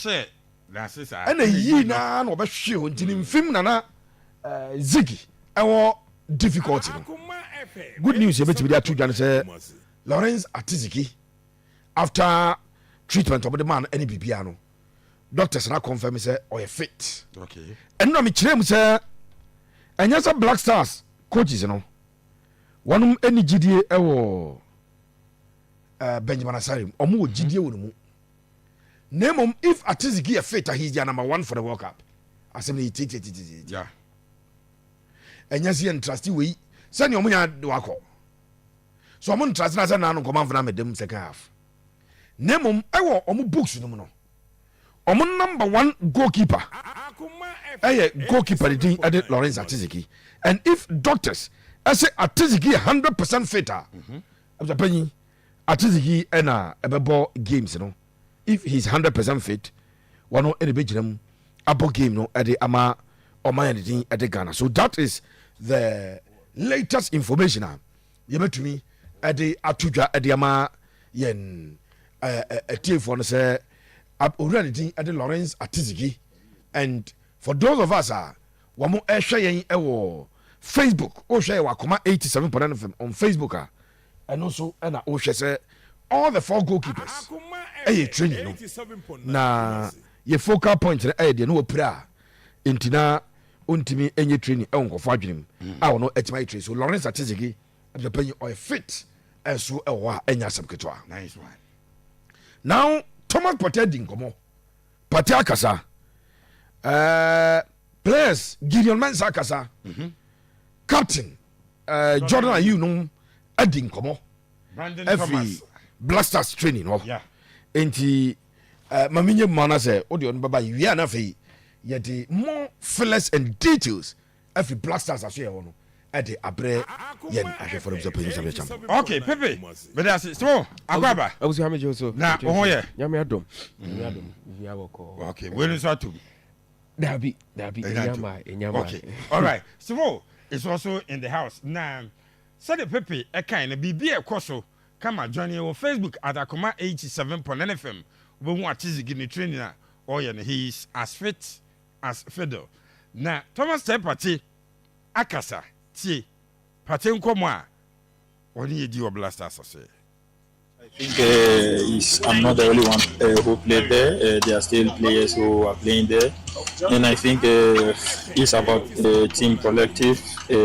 Say, that's it. And a ye na no be hwe ntini mfim nana Ziggy ewo difficulty. Good news ebetimi dia tudwan say Lawrence Atizigi after treatment of the man any bibia no doctors na confirm say or fit. Okay. And no me kirem say enya Black Stars coaches no wanum eni gidie ewo Benjamin Asarim omo gidie wo mu. Name if Atizigi fit he's the number 1 for the World Cup. Assembly yeah. Enya si entrusty we send your munya do akọ. So omo trust na say na no command for na medem second half. Name ewo omo books no no. Omo number 1 goalkeeper. Goalkeeper the Lawrence Atizigi. And if doctors I say Atizigi 100% fit Atizigi ena ebebo games no. If he's 100% fit, one no any big abo game no at the ama or my anything at the Ghana. So that is the latest information. You met to me at the Atuja at the ama yen a team for say already at the Lawrence Atizigi. And for those of us one more share Facebook or share wakoma 87.9 FM on Facebook and also and I say all the 4 goalkeepers training no na ye focal point na de no opira entina ontimi enye training nkofo adwenem no etima train so Lawrence Atizigi abipanyi or fit enso ewa enya sabketwa. Nice one. Now Thomas Partey dinkomo Partey akasa players Gideon Mensah akasa captain Jordan Ayew no adinkomo Brandon every Thomas Black Stars training no. Yeah. Enti maminye mana say odi on baba wi ana fe yede more fillers and details every Black Stars aso ye no e de abre yen ahwe for the pension champion. Okay, Pepe. But that's so agwaba. Abusu ha mejo so. Na wo ye. Nyame adom. Nyame adom. Vi aboko. Okay, we no so to. Dabi enyama. Okay. All right. So it's also in the house. Now, so the Pepe e kind of bibi e koso. Come on, join you on Facebook at Akoma 87.9 FM. We want to give the training. Oh, yeah, he's as fit as fiddle. Now, Thomas Tepati, Akasa, T, Patin Komwa, what do you do, Blasters? I think I'm not the only one who played there. There are still players who are playing there. And I think it's about team collective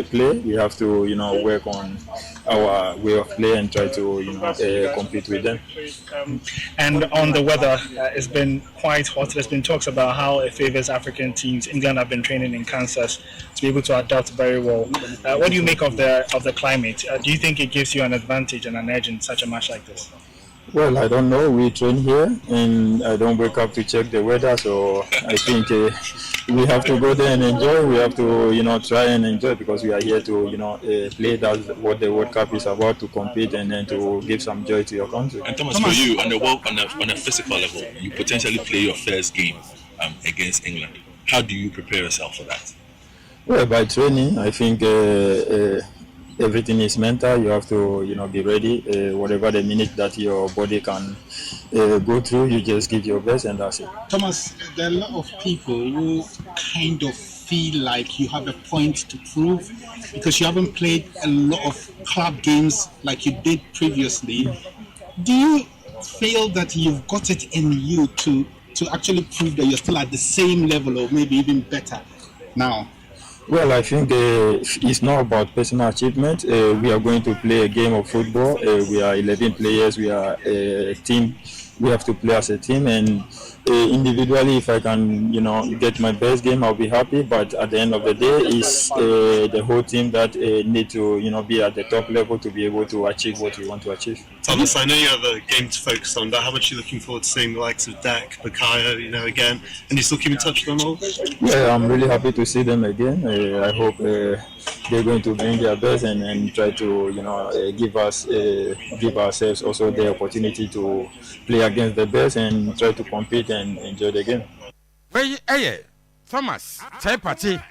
play. We have to, work on our way of play and try to, compete with them. And on the weather, it's been quite hot. There's been talks about how it favors African teams. England have been training in Kansas to be able to adapt very well. What do you make of the climate? Do you think it gives you an advantage and an edge in such a match like this? Well, I don't know. We train here, and I don't wake up to check the weather. So I think we have to go there and enjoy. We have to, try and enjoy because we are here to, play. That's what the World Cup is about, to compete and then to give some joy to your country. And Thomas, for you, on a physical level, you potentially play your first game against England. How do you prepare yourself for that? Well, by training, I think everything is mental. You have to, be ready. Whatever the minute that your body can go through, you just give your best, and that's it. Thomas, there are a lot of people who kind of feel like you have a point to prove because you haven't played a lot of club games like you did previously. Do you feel that you've got it in you to actually prove that you're still at the same level or maybe even better now? Well, I think it's not about personal achievement. We are going to play a game of football. We are 11 players. We are a team. We have to play as a team. And individually, if I can, get my best game, I'll be happy. But at the end of the day, it's the whole team that need to, be at the top level to be able to achieve what we want to achieve. Thomas, I know you have a game to focus on, but how much are you looking forward to seeing the likes of Dak, Bakayo, again? And you still keep in touch with them all? Yeah, I'm really happy to see them again. I hope they're going to bring their best and try to, give ourselves also the opportunity to play against the best and try to compete and enjoy the game. Well, Thomas, Tepati,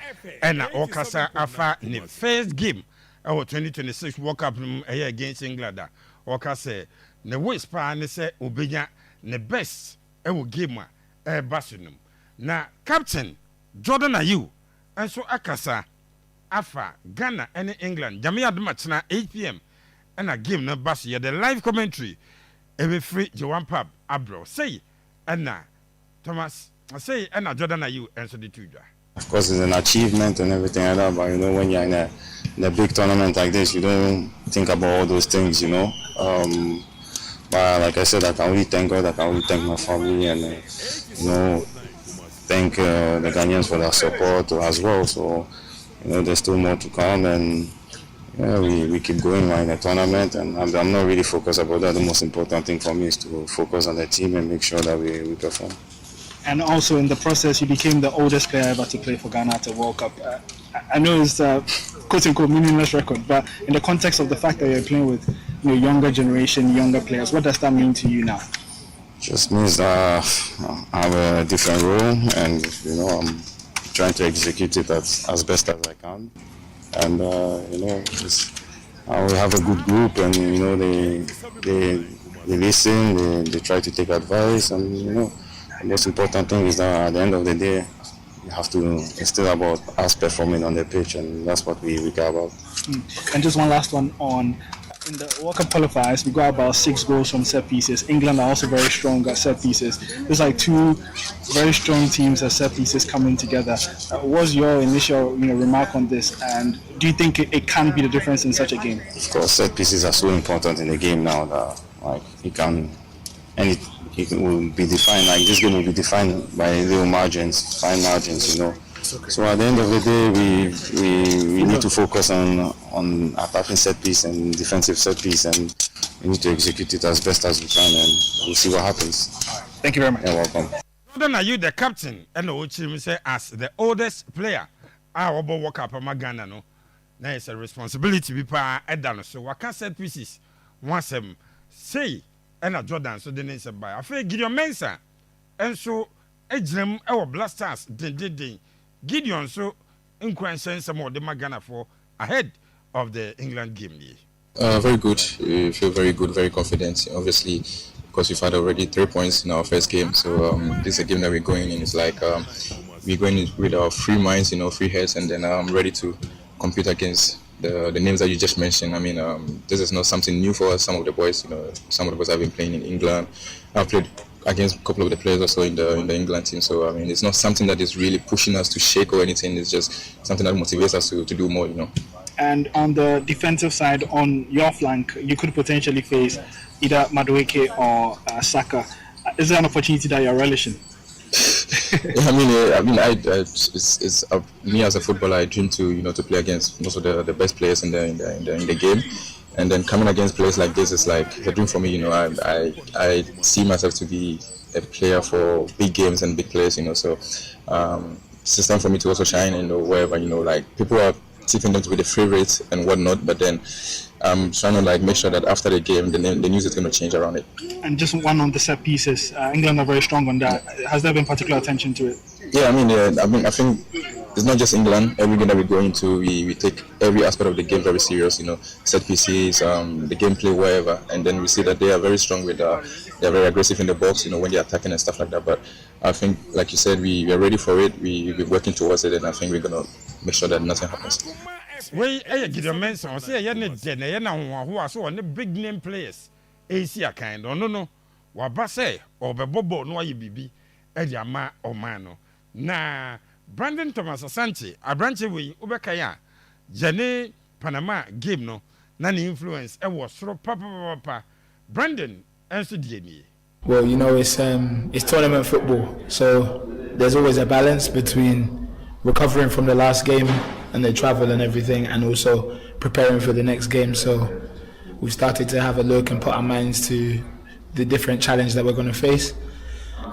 and Okasa Afa in the first game of 2026 World Cup against England. Okasa, the West Pan say Ubenya, the best game basinum na captain Jordan Ayew enso akasa afa Ghana and England Jamia Dumachina 8 p.m. and a game no bas the live commentary every free Joan Pub Abro say and Thomas say and Jordan Ayew enso the two. Of course, it's an achievement and everything like that, but you know, when you're in a big tournament like this, you don't think about all those things, you know. But like I said, I can only thank God, I can only thank my family, and you know, thank the Ghanaians for their support as well. So, you know, there's still more to come, and yeah, we keep going in the tournament, and I'm not really focused about that. The most important thing for me is to focus on the team and make sure that we perform. And also in the process, you became the oldest player ever to play for Ghana at a World Cup. I know it's a quote-unquote meaningless record, but in the context of the fact that you're playing with younger generation, younger players, what does that mean to you now? Just means that I have a different role, and you know, I'm trying to execute it as best as I can. And you know, we have a good group, and you know, they listen, they try to take advice, and you know. The most important thing is that at the end of the day, you have to, it's still about us performing on the pitch, and that's what we care about. And just one last one on, in the World Cup qualifiers, we got about 6 goals from set pieces. England are also very strong at set pieces. There's like 2 very strong teams at set pieces coming together. What's your initial remark on this, and do you think it can be the difference in such a game? Of course, set pieces are so important in the game now that like it will be defined, like this game will be defined by little margins, fine margins, you know. So at the end of the day, we need to focus on attacking set piece and defensive set piece, and we need to execute it as best as we can, and we'll see what happens. Thank you very much. You're welcome. Then are you the captain? And the say as the oldest player, I will work up on my Ghana. No, now it's a responsibility. People are done. So what can set pieces once say. And a Jordan, so the name is by. I feel Gideon Mensah, and so Ejim, our Blasters, did Gideon, so inquisition some more the Magana for ahead of the England game. Very good. We feel very good, very confident. Obviously, because we've had already 3 points in our first game, so this is a game that we're going in. It's like we're going in with our free minds, free heads, and then I'm ready to compete against the names that you just mentioned. I mean, this is not something new for us. Some of the boys, some of the boys have been playing in England. I've played against a couple of the players also in the England team. So I mean, it's not something that is really pushing us to shake or anything. It's just something that motivates us to do more. And on the defensive side, on your flank, you could potentially face either Madueke or Saka. Is there an opportunity that you're relishing? It's me as a footballer. I dream to dream to play against most of the best players in the game, and then coming against players like this is like a dream for me. I see myself to be a player for big games and big players. So it's time for me to also shine and wherever like people are tipping them to be the favorites and whatnot, but then I'm trying to make sure that after the game the news is going to change around it. And just one on the set pieces, England are very strong on that. Has there been particular attention to it? Yeah, I think it's not just England. Every game that we go into, we take every aspect of the game very serious. Set pieces, the gameplay, wherever, and then we see that they are very strong with. They're very aggressive in the box, when they're attacking and stuff like that. But I think, like you said, we are ready for it. We've been working towards it, and I think we're gonna make sure that nothing happens. Gideon Mensah, say so on the big name players. Asia kind no. Wabase or Bebobo no yibibi Ediama or Mano. Na Brandon Thomas Asante, a branch we Ubekaya, Jane Panama game no, nani influence, was through Papa. Brandon answered Jamie. Well, it's tournament football, so there's always a balance between recovering from the last game and the travel and everything, and also preparing for the next game. So we've started to have a look and put our minds to the different challenge that we're going to face,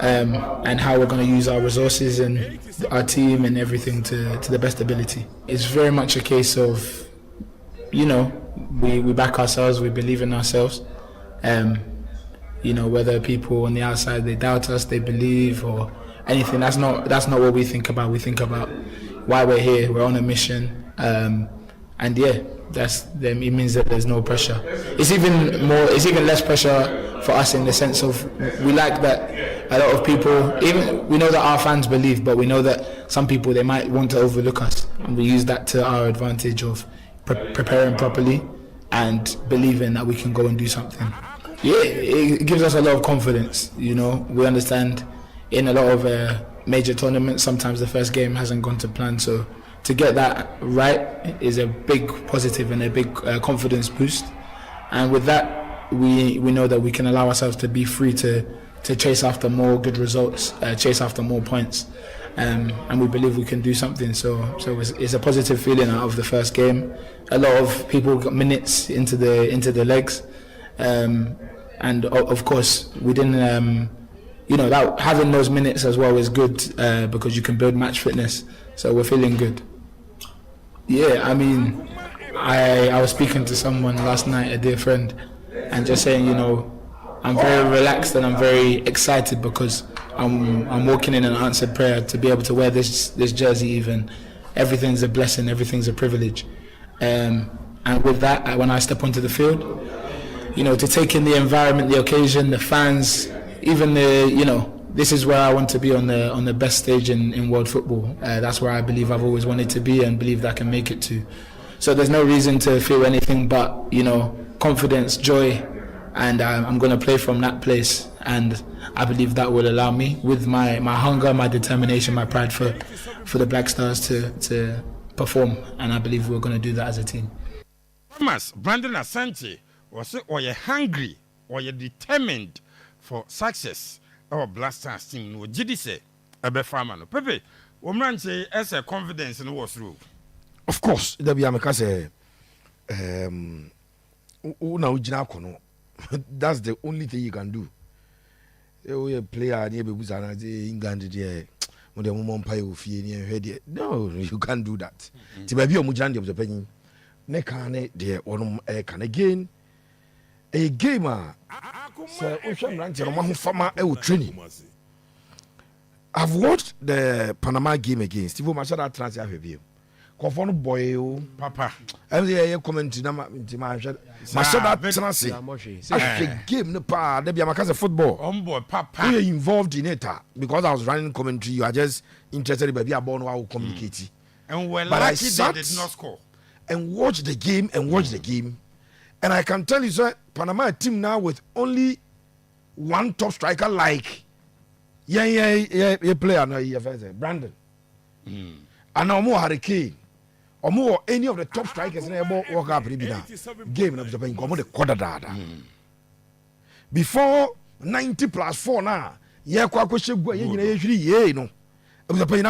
and how we're going to use our resources and our team and everything to the best ability. It's very much a case of, we back ourselves, we believe in ourselves. Whether people on the outside, they doubt us, they believe or anything, that's not what we think about. We think about why we're here, we're on a mission, and yeah, it means that there's no pressure. It's even less pressure for us in the sense of we like that a lot of people, even we know that our fans believe, but we know that some people, they might want to overlook us, and we use that to our advantage of preparing properly and believing that we can go and do something. Yeah, it gives us a lot of confidence. You know, we understand in a lot of major tournaments, sometimes the first game hasn't gone to plan, so to get that right is a big positive and a big confidence boost. And with that, we know that we can allow ourselves to be free to chase after more good results, chase after more points, and we believe we can do something. So it's a positive feeling out of the first game. A lot of people got minutes into the legs, and of course we didn't. That having those minutes as well is good because you can build match fitness. So we're feeling good. Yeah, I mean, I was speaking to someone last night, a dear friend, and just saying, I'm very relaxed and I'm very excited because I'm walking in an answered prayer to be able to wear this jersey. Even everything's a blessing, everything's a privilege, and with that, when I step onto the field, to take in the environment, the occasion, the fans, even this is where I want to be on the best stage in world football. That's where I believe I've always wanted to be and believe that I can make it to. So there's no reason to feel anything but confidence, joy, and I'm going to play from that place. And I believe that will allow me, with my hunger, my determination, my pride for the Black Stars to perform. And I believe we're going to do that as a team. Thomas Brandon Asante was you hungry or you determined for success. Our Black Stars team no gidi say ebe farmer no Pepe omranche as a confidence no was through. Of course, there be ameka say una ujina kono. That's the only thing you can do. You player ni be buza na England there. Mo de mo mpa e ofie ni ehwe de. No, you can't do that. Ti ba bi o mujina de opeyin. Ne kan ne de onum can again. A gamer. So training. I've watched the Panama game again. Steve Machada transfer review. Conform boy, Papa. I'm commenting. Machada transfer. Game no pa. There be a football. Boy, Papa. We involved in it because I was running commentary. You are just interested in be a born how communicate. And well, but I sat did not score. And watch the game the game. And I can tell you, sir, Panama team now with only one top striker like player now Brandon. And no more Hurricane. Or more any of the top strikers in the walk up game of the quarter dada. Before 90 plus 4 now, usually no. If they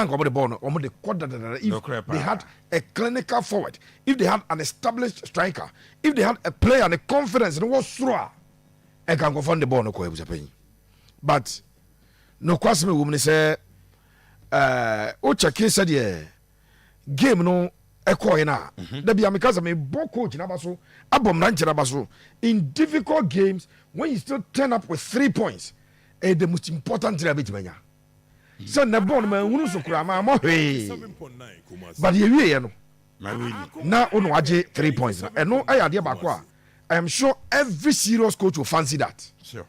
had a clinical forward, if they had an established striker, if they had a player and a confidence and was through, I can go find the ball. But no question, woman say, Ocha said, yeah, game no echo ina. There be because me boko jinabaso, abom rancherabaso. In difficult games, when you still turn up with 3 points, the most important thing so na born man wunu so kura ma mo hwe but ye wie no na ono age 3 points na eno ayade ba ko I am sure every serious coach will fancy that. Sure.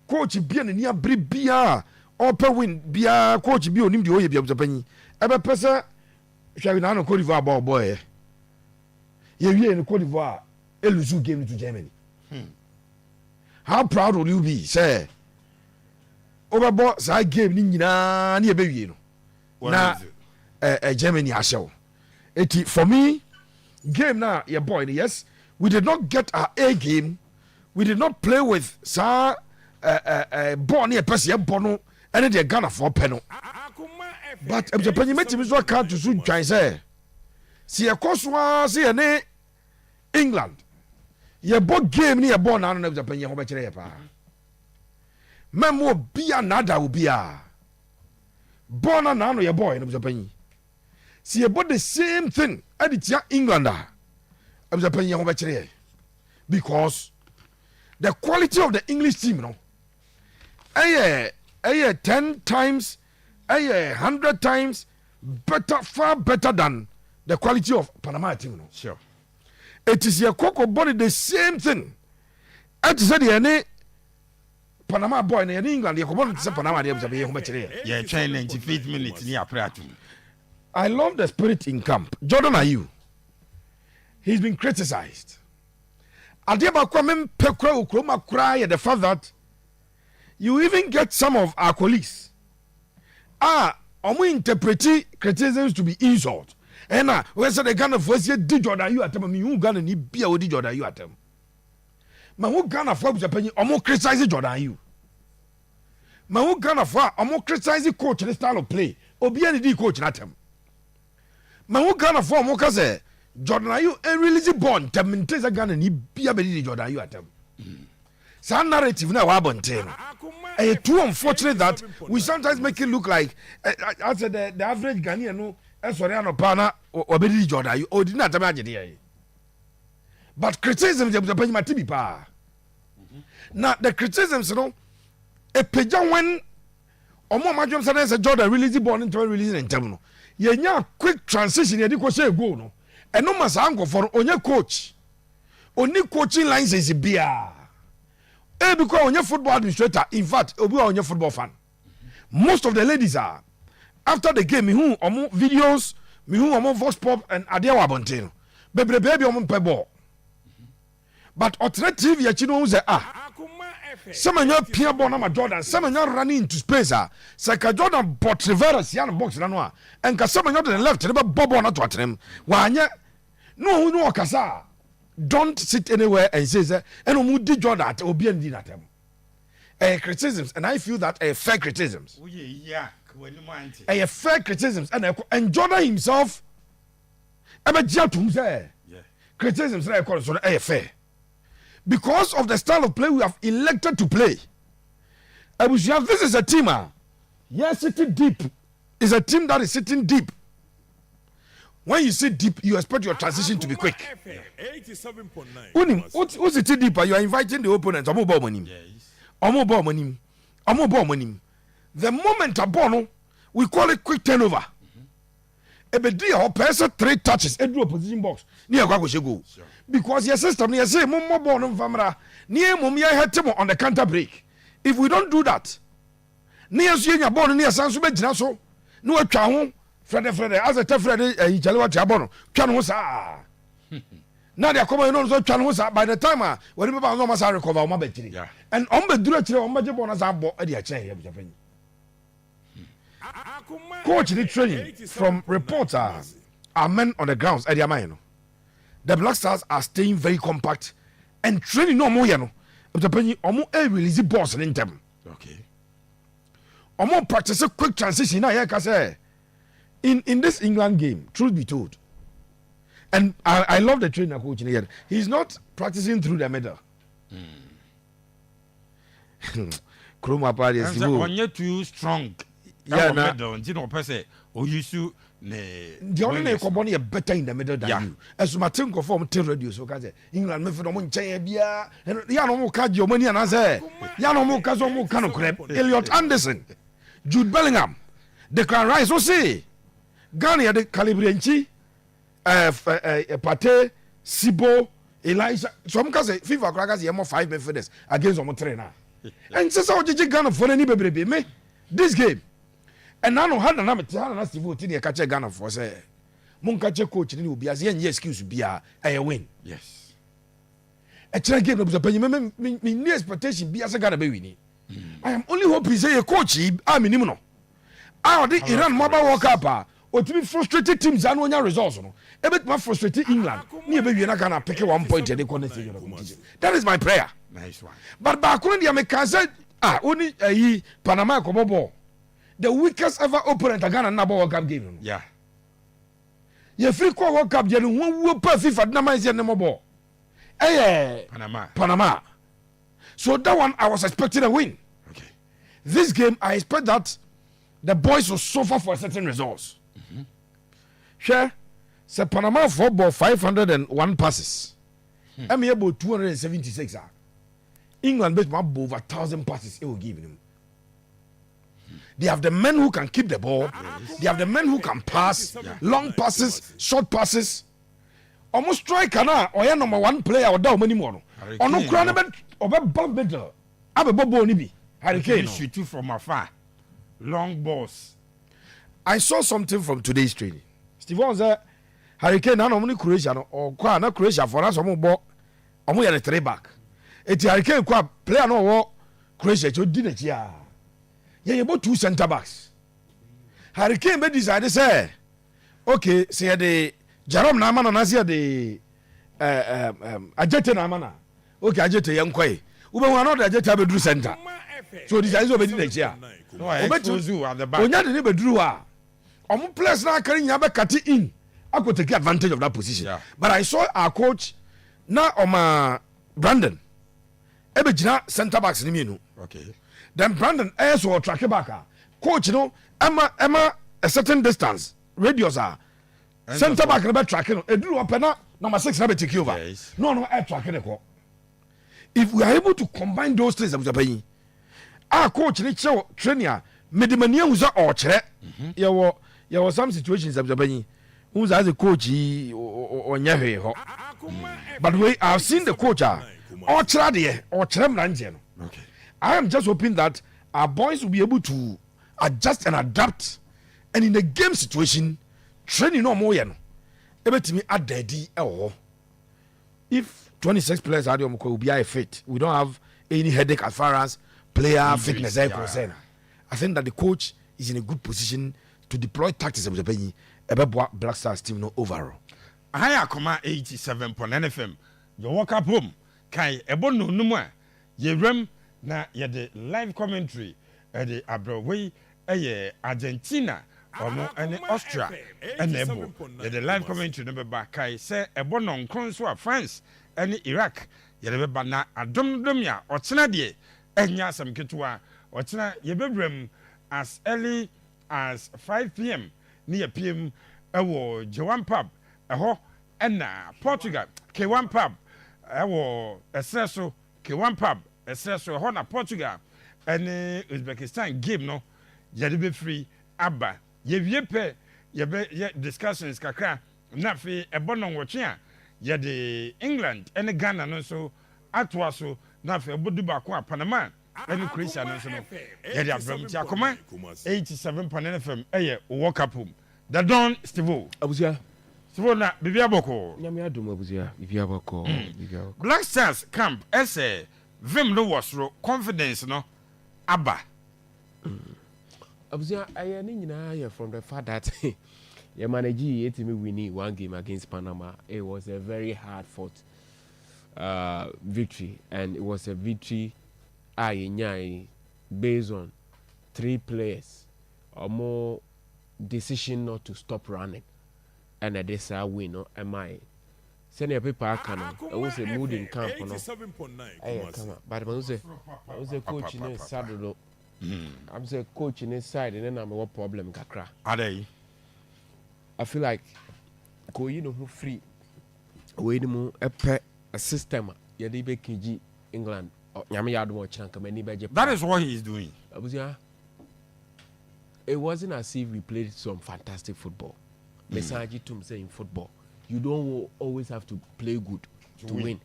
Coach bia na ni abre bia open win bia coach bia onim de oye bia buzapanyi ebe pesa hwa na no Cote d'Ivoire ball boy ye wie no Cote d'Ivoire eluzu game to Germany. How proud will you be say overbought side game ni nyina na ebewie no na Germany ashaw eti for me game na your boy yes we did not get our A game, we did not play with sa ball near person bono and the Ghana for penal but if the penalty so can't to soon try say see a coswa see ne England your ball game near ball na no the penalty ho be kire pa memo bia nada ubia bona na no your boy no Japan see about the same thing editia Englander Japan ho be because the quality of the English team no 10 times 100 times better, far better than the quality of Panama team no. Sure. It is your cocoa body the same thing. I said any Panama boy in England, you come on to Panama, Yeah, trying 95 minutes near Prato. I love the spirit in camp. Jordan Ayew, he's been criticized. Adiaba Kwame Pekra Ukroma cry at the fact that you even get some of our colleagues interpret criticisms to be insult. And we said the Ghana first year did Jordan Ayew at them, you Ghana ni be a did Jordan Ayew at them. Man who Ghana for Japan, criticize Jordan Ayew. Man who Ghana for criticize coach the style of play. Obiani di coach at them. Man who Ghana for say Jordan Ayew a release born to maintain a Ghana ni be a bedi Jordan Ayew at them. Some narrative now abonte. It's too unfortunate that we sometimes make it look like I said the average Ghanaian no Soriano Pana or bedi Jordan Ayew or did not imagine here. But criticism is a tibi pa. Now the criticisms, you know, a pigeon when Omo Majum says a Jordan release born into release in terminal. Ye nya quick transition, ye di say go no. And no must angle for onye coach. Only coaching lines is beer. Because onye football administrator, in fact, obi onye football fan. Most of the ladies are after the game, me who omo videos, me who omo voice pop and adewa bonteno. Baby omo pe ball. But alternative ya chino say some of your peer born ama Jordan, some of you running into space say ka Jordan bot reverse yan box na no and ka some of you to the left never bob on to atrem wanya no kasa don't sit anywhere and say and mu di Jordan at obi and di natem criticisms, and I feel that fair criticisms fair criticisms and Jordan himself criticisms so fair. Because of the style of play we have elected to play. This is a team. Yes, sitting deep. It's a team that is sitting deep. When you sit deep, you expect your transition to be quick. 87.9. What's sitting deep? You are inviting the opponent. The moment a ball, we call it quick turnover. Ebedia or person 3 touches into a position box near go. Because your system near say more born on famra near mumia had him on the counter break. If we don't do that, near seeing a born near San Subejinaso, no a chow, Fred, as a Tefred, a Jalawa Chabono, Chanusa. Now they are coming on so Chanusa by the time when we almost recover my battery. And on the director on my Jabonas are bought at chair. Coach the training from reporters are men on the grounds at Yamaino. The Black Stars are staying very compact and training no more. Omo release balls in them. Okay. Omo practice a quick transition. In this England game, truth be told, and I love the trainer coach here. He's not practicing through the middle. Chroma party is too strong. Yeah, the only company are better in the middle than you. As my think of form tell radio so kaze England me for no monche bia ya no mo ka your money and say ya no mo ka so mo kan crap Elliot Anderson, Jude Bellingham, Declan Rice o say Ghana de Calibrianchi Pate Sibo Elijah so mo ka say FIFA crackers here more 5 midfielders against omo trainer and say so Ghana for any baby me this game. And now no hana na mete hana na Steve Oti ne ka che Ghana for say mun ka che coach ni obi as yen excuse bia a win. Yes. A chere game no be me expectation bia say Ghana be win. I am only hoping say a coach a minim no. I the Iran mobile World Cup otimi frustrated teams anu onya results no. E bet ma frustrated England. Ni e be wi na Ghana pick 1 point e dey corner stage. That is my prayer. Nice one. But back when the Americans said only Panama ko ball. The weakest ever opponent Ghana na World Cup game. Yeah. You free call World Cup you who per FIFA na man say no more. Panama. So that one I was expecting a win. Okay. This game I expect that the boys will suffer for certain results. Sure. So Panama football 501 passes. I'm about 276 England bet my over 1,000 passes it will give them. They have the men who can keep the ball. They have the men who can pass, long passes, short passes. Almost striker na or your number 1 player or down many more. Or no crown or bump better. Have a bobo ni bi. Harry Kane. Shoot you from afar. Long balls. I saw something from today's training. Steve said, Harry Kane, no money Croatia or qua Croatia for us, or we are a 3 back. It's Harry Kane, player no war Croatia, you did it, yeah. Yeah, about 2 centre backs. Harry Kane decided, say, okay, say the Jerome Naman and Asia the Ajete Namana. Okay, Ajete young Quay. Ube another Ajete Bedru center. So this is already next year. No, I expose you at the back. Onya de Bedru. Omu players na carrying Yabe Kati in. I could take advantage of that position. Yeah. But I saw our coach na Oma Brandon. Ebe jina center backs ni me. Okay. Then Brandon also track back. Coach, you know, Emma a certain distance, radius are. Center back never tracking. Edru opena number 6 never take over. Yes. No, air tracking. If we are able to combine those things, our coach, trainer, Medimania was or chere. There were some situations who's as a coach or Yahe. But we have seen the coach or Tradi or Tremrangian. Okay. I am just hoping that our boys will be able to adjust and adapt, and in the game situation, training no more. Able to me at daddy. If 26 players are will be fit, we don't have any headache as far as player fitness is concerned. I think that the coach is in a good position to deploy tactics of the penny about Black Stars team no overall. I Akoma 87.9 FM. You walk up home. Kai ebono numwa. Ye rem na ye de live commentary the Abrowe Argentina or any Austria and Ebo. The live commentary number back Kai say ebono nkronso France any Iraq. Ye de ba na adom ya otena de enya sam ketua otena ye bebrem as early as 5 p.m. near PM ewo J1 pub eho ena Portugal K1 pub ewo esreso K1 pub esreso eho na Portugal ene Uzbekistan game no ye be free aba ye wie pe ye be discussions kakra na fe ebono nwotwe a ye de England ene Ghana no so atwa so na fe bodu ba ko Panama ene Croatia no so no ye de abram ti akoma 87.9 FM eye walk up home the don Steve Abusia Steve na bibia boko nyame adom Abusia bibia boko Black Stars camp ese vim no wasro confidence no aba Abusia aye ni nyina ye from the fact that ye manage it me winning 1 game against Panama. It was a very hard fought victory, and it was a victory based on 3 players or more decision not to stop running, and this win no am I send your paper can it was a mood in camp no come on but I was a coach in his saddle. I'm a coach in his side and then I'm a problem kakra are they I feel like go you know who free we mu a system ya dey be KG England nyame ya do chanka many be that is what he is doing Abusia. It wasn't as if we played some fantastic football. Message to say in football, you don't always have to play good to win.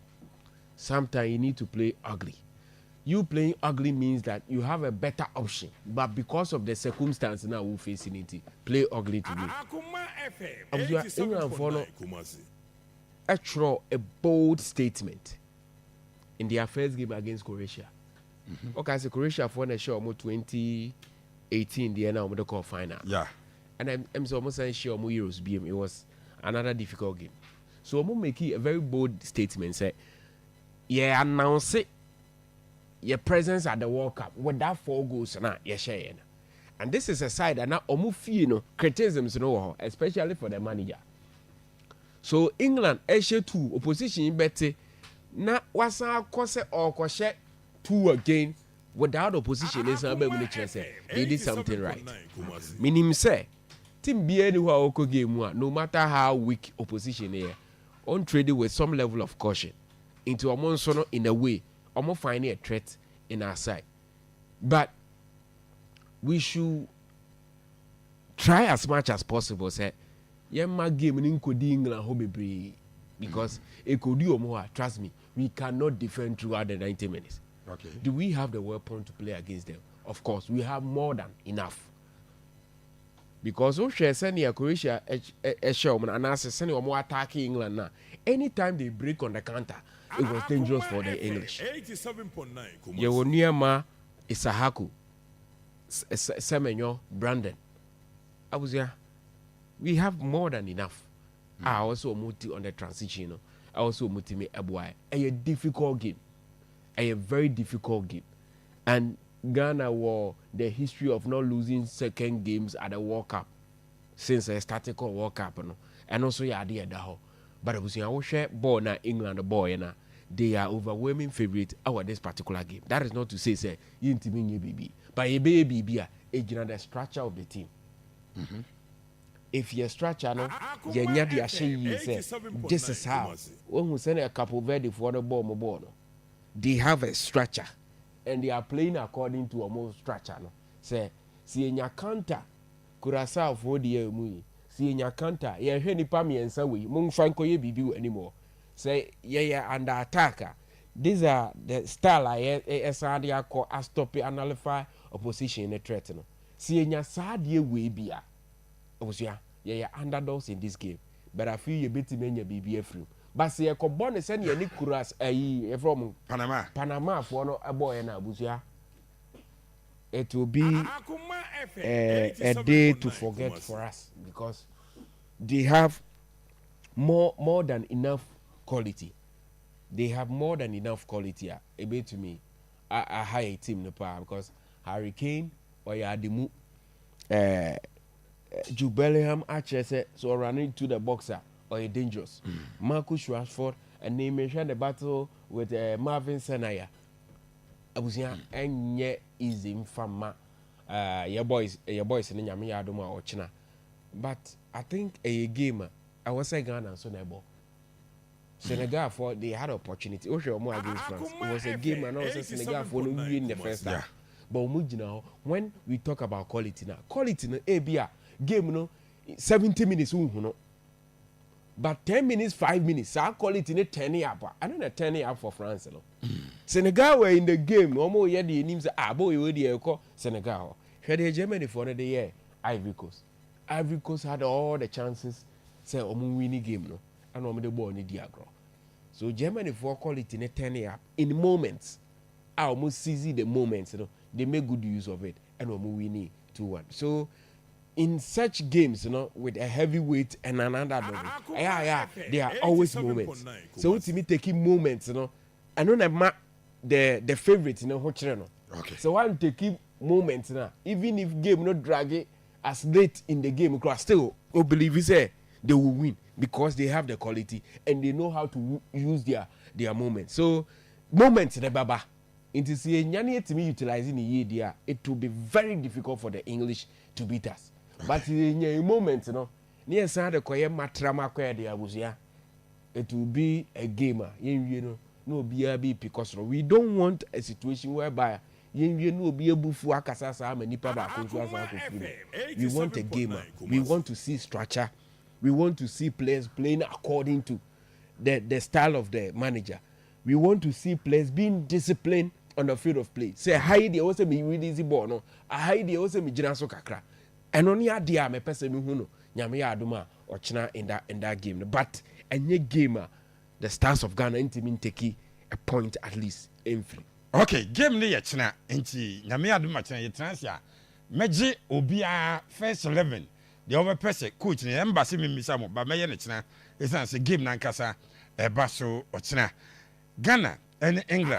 Sometimes you need to play ugly. You playing ugly means that you have a better option, but because of the circumstances now we're facing it, play ugly to win. England follow a bold statement in their first game against Croatia. Okay, so Croatia for the show almost 2018 the now the call final. Yeah. And I'm so almost sure more Euros BM. It was another difficult game. So I'm making a very bold statement. Say, yeah, announce it. Your presence at the World Cup with that 4 goals now, you're sharing. And this is a side that now criticisms no, especially for the manager. So England issue 2 opposition better na wasa kose or koshe 2 again without opposition is they did something right. Meaning say team be anywhere oko game no matter how weak opposition here on trading with some level of caution into a monsono in a way almost finding a threat in our side. But we should try as much as possible say my game in England home because it could do more. Trust me, we cannot defend throughout the 90 minutes. Okay. Do we have the weapon to play against them? Of course, we have more than enough. Because we share senior Croatia and I say senior more attacking England now. Anytime they break on the counter, it was dangerous for the English. 87.9. Yewoniama Isahaku Semenyo Brandon. I was here. We have more than enough. I also multi on the transition. I also multi me a difficult game. A very difficult game. And Ghana were the history of not losing second games at the World Cup since a statical World Cup. No? And also, yeah, they are but I was saying, I will share ball now, England, the boy, and they are overwhelming favorite over this particular game. That is not to say, you intimidate your baby, but a baby, the structure of the team. Mm-hmm. If your structure, no, you need to say, this is how. When we send a couple ready for the ball, they have a structure. And they are playing according to a more structure. No? Say, see in your counter, Curacao for the year, see in your counter, you hear any pammy and some way, Mung Franco ye be anymore. Say, yeah, under attacker. These are the style I call a stop and nullify opposition in a threat. No? See in your sad year way be a. Was yeah, underdogs in this game. But I feel you better than your BBA through. But see, a cobon is any Nicolas from Panama for no a boy and Abuja. It will be a day to forget for us because they have more than enough quality. They have more than enough quality. A bit to me, a high team no power because Hurricane or Yadimu, Jude Bellingham actually said so running to the boxer. Or a dangerous. Marcus Rashford and they mentioned the battle with Marvin Senaya. I was here and yet easy from your boys in Yami Adoma or China. But I think a game I was saying Ghana so never. Senegal for they had opportunity. Also more against France. It was a game and also Senegal for no win the first time. But when we talk about quality now, ABA game no 70 minutes no. But 10 minutes, 5 minutes, I call it in a 10 up. I don't know 10 up for France. No? Senegal were in the game. No more yet the names boy you the call Senegal. Had Germany for the year. Ivory Coast. Ivory Coast had all the chances. Say winning game no. And the ball in the diagram. So Germany for call it in a 10 up. In moments, I almost seize the moments. You know, they make good use of it. And winning 2-1. So in such games, with a heavyweight and another double, there are always moments. So to me, taking moments, I don't have the favorite, Okay. So I'm taking moments now, even if game not drag it as late in the game, because still, believe they will win because they have the quality and they know how to use their moments. So moments, the baba. Into see Nyani to me utilizing the year, it will be very difficult for the English to beat us. But in a moment, near Santa Koya Matrama Koya de Abuzia, it will be a gamer. No BRB because we don't want a situation whereby no be able to akasasa many we want a gamer. We want to see structure. We want to see players playing according to the style of the manager. We want to see players being disciplined on the field of play. Say high the also be really easy ball no. A high the also be jinaso kakra. And only a dear me person who know Nyame Aduma or China in that game. But any gamer, the stars of Ghana intimate take a point at least in free. Okay, game near China inti Nyame Aduma China transfer. Meji Obia first 11. The other person coach in the embassy misamo, but me China is a game nankasa a basso or China. Ghana and England.